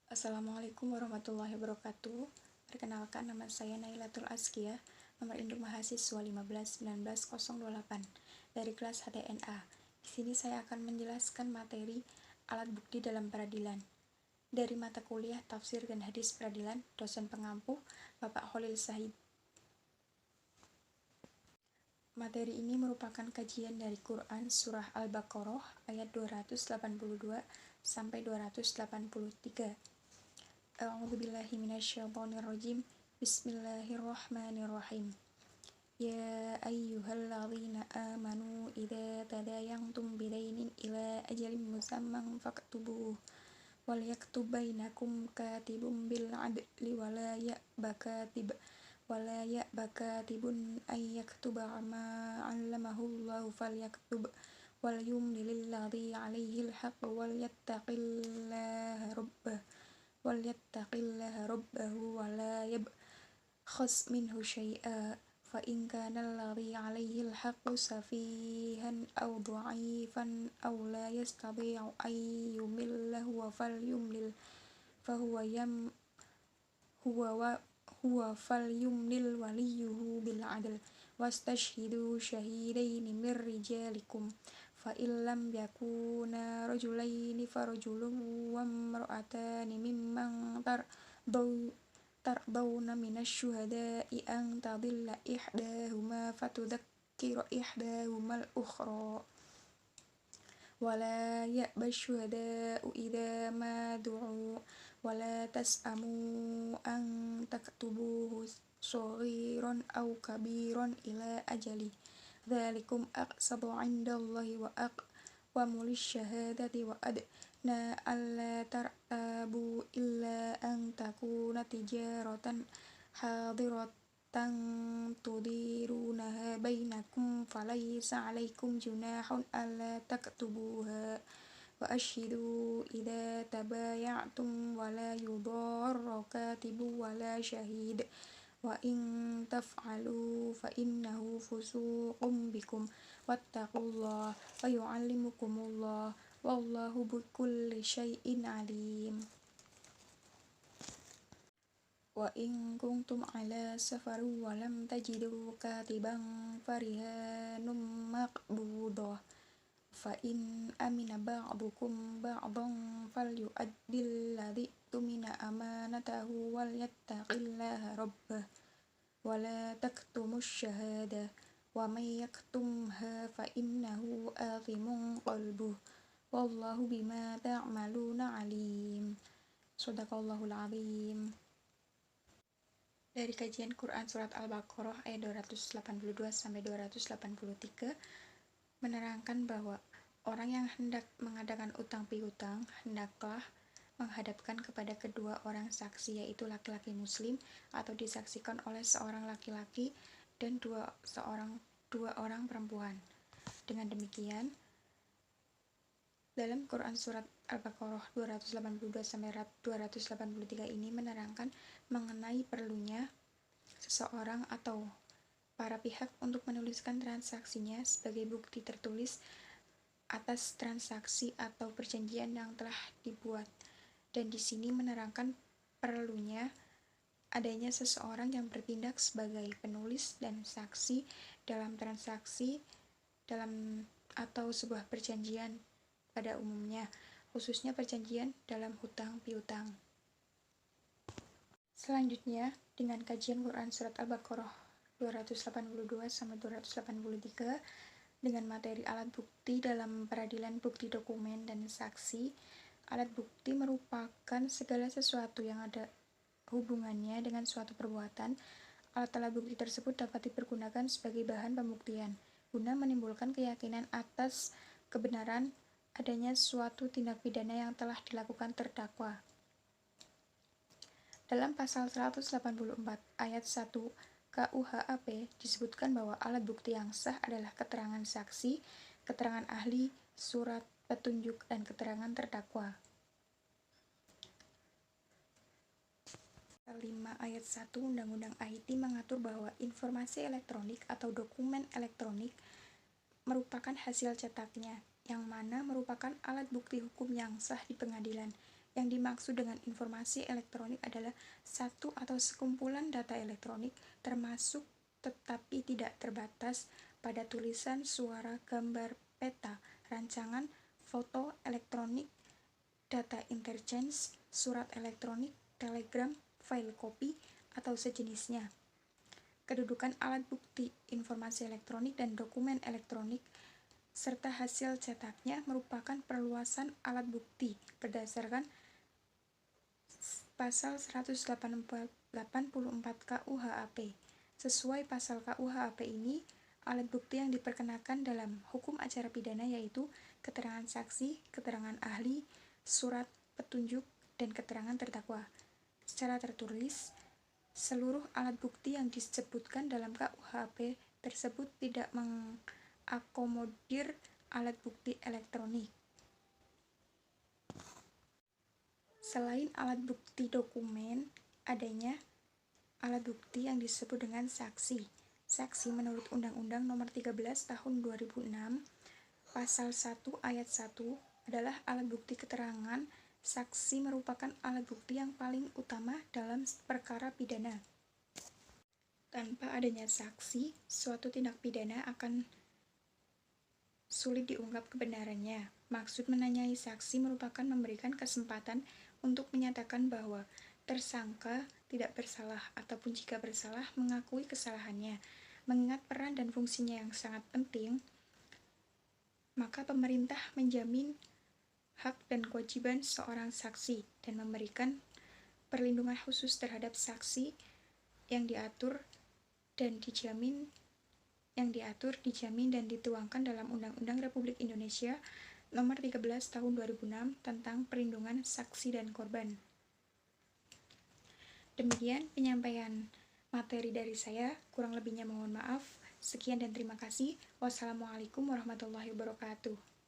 Assalamualaikum warahmatullahi wabarakatuh. Perkenalkan, nama saya Nailatul Azkiyah, nomor induk mahasiswa 1519028 dari kelas HTNA. Di sini saya akan menjelaskan materi alat bukti dalam peradilan. Dari mata kuliah Tafsir dan Hadis Peradilan, dosen pengampu Bapak Khalil Sahid. Materi ini merupakan kajian dari Quran Surah Al-Baqarah ayat 282 sampai 283. A'udzubillahi minasyaitonirrajim. Bismillahirrahmanirrahim. Ya ayyuhalladzina amanu idza tadayantum bidainin ila ajalin musamman faktubuh wal yaktub bainakum katibun bil adli wala ya'ba katibun ay yaktuba ma 'allamahullahu falyaktub wal yumlil ladzi 'alaihi al-haqq wal yattaqillaha rabbahu wa la yabkhas minhu syai'a fa in kana alladhi 'alaihi al-haqqu safihan aw dha'ifan aw la yastati'u an yumilla huwa falyumlil falyumlil waliyuhu bil 'adl wastashhidu shahidaini min rijalikum fa illam yakuna rajulaini farajulun wa imra'atani mimman tardawna minasy-syuhada'i an tadilla ihdahuma fatudzakkira ihdahumal ukhra wa la ya'ba asy-syuhada'u idza ma du'u wa la tas'amu an taktubuhu shaghiran aw kabiran ila ajali dzalikum aqsatu 'indallahi wa aqwamu lisyahadati wa adna alla tartabu illa an takuna tijaratan hadiratan tudirunaha bainakum falaysa 'alaikum junahun alla taktubuha wa ashhidu idza tabaya'tum wa la yudarra katibun wa la syahid wa in taf'alu fa innahu fusuqun bikum wattaqullaha wa yu'allimukumullah wallahu bikulli syai'in alim. Wa in kuntum ala safarin wa lam tajidu katiban farihanum maqbudah fa in amina ba'dukum ba'dan falyu'addil ladzi tumina amanatahu wal yattaqillaha rabbah wa la taktumus syahada wa may yaktumha fa innahu athimun qalbuh wallahu bima ta'maluna alim. Shadaqallahul azim. Dari kajian Quran Surat Al-Baqarah ayat 282 sampai 283 menerangkan bahwa orang yang hendak mengadakan utang piutang hendaklah menghadapkan kepada kedua orang saksi, yaitu laki-laki muslim atau disaksikan oleh seorang laki-laki dan dua orang perempuan. Dengan demikian, dalam Quran Surat Al-Baqarah 282 sampai 283 ini menerangkan mengenai perlunya seseorang atau para pihak untuk menuliskan transaksinya sebagai bukti tertulis atas transaksi atau perjanjian yang telah dibuat. Dan di sini menerangkan perlunya adanya seseorang yang bertindak sebagai penulis dan saksi dalam transaksi atau sebuah perjanjian pada umumnya, khususnya perjanjian dalam hutang piutang. Selanjutnya, dengan kajian Quran Surat Al-Baqarah 282 sampai 283 dengan materi alat bukti dalam peradilan, bukti dokumen dan saksi. Alat bukti merupakan segala sesuatu yang ada hubungannya dengan suatu perbuatan. Alat-alat bukti tersebut dapat dipergunakan sebagai bahan pembuktian guna menimbulkan keyakinan atas kebenaran adanya suatu tindak pidana yang telah dilakukan terdakwa. Dalam pasal 184 ayat 1 KUHP disebutkan bahwa alat bukti yang sah adalah keterangan saksi, keterangan ahli, surat petunjuk, dan keterangan terdakwa. 5 ayat 1 Undang-Undang IT mengatur bahwa informasi elektronik atau dokumen elektronik merupakan hasil cetaknya, yang mana merupakan alat bukti hukum yang sah di pengadilan, Yang dimaksud dengan informasi elektronik adalah satu atau sekumpulan data elektronik termasuk tetapi tidak terbatas pada tulisan, suara, gambar, peta, rancangan, foto elektronik, data interchange, surat elektronik, telegram, file kopi, atau sejenisnya. Kedudukan alat bukti, informasi elektronik, dan dokumen elektronik serta hasil cetaknya merupakan perluasan alat bukti berdasarkan pasal 184 KUHAP. Sesuai pasal KUHAP ini, alat bukti yang diperkenakan dalam hukum acara pidana yaitu keterangan saksi, keterangan ahli, surat petunjuk, dan keterangan terdakwa. Secara tertulis, seluruh alat bukti yang disebutkan dalam KUHP tersebut tidak mengakomodir alat bukti elektronik. Selain alat bukti dokumen, adanya alat bukti yang disebut dengan saksi. Saksi menurut Undang-Undang Nomor 13 Tahun 2006, Pasal 1 Ayat 1 adalah alat bukti keterangan. Saksi merupakan alat bukti yang paling utama dalam perkara pidana. Tanpa adanya saksi, suatu tindak pidana akan sulit diungkap kebenarannya. Maksud menanyai saksi merupakan memberikan kesempatan untuk menyatakan bahwa tersangka tidak bersalah ataupun jika bersalah mengakui kesalahannya. Mengingat peran dan fungsinya yang sangat penting, maka pemerintah menjamin hak dan kewajiban seorang saksi dan memberikan perlindungan khusus terhadap saksi yang diatur, dijamin dan dituangkan dalam Undang-Undang Republik Indonesia Nomor 13 Tahun 2006 tentang Perlindungan Saksi dan Korban. Demikian penyampaian materi dari saya, kurang lebihnya mohon maaf. Sekian dan terima kasih. Wassalamualaikum warahmatullahi wabarakatuh.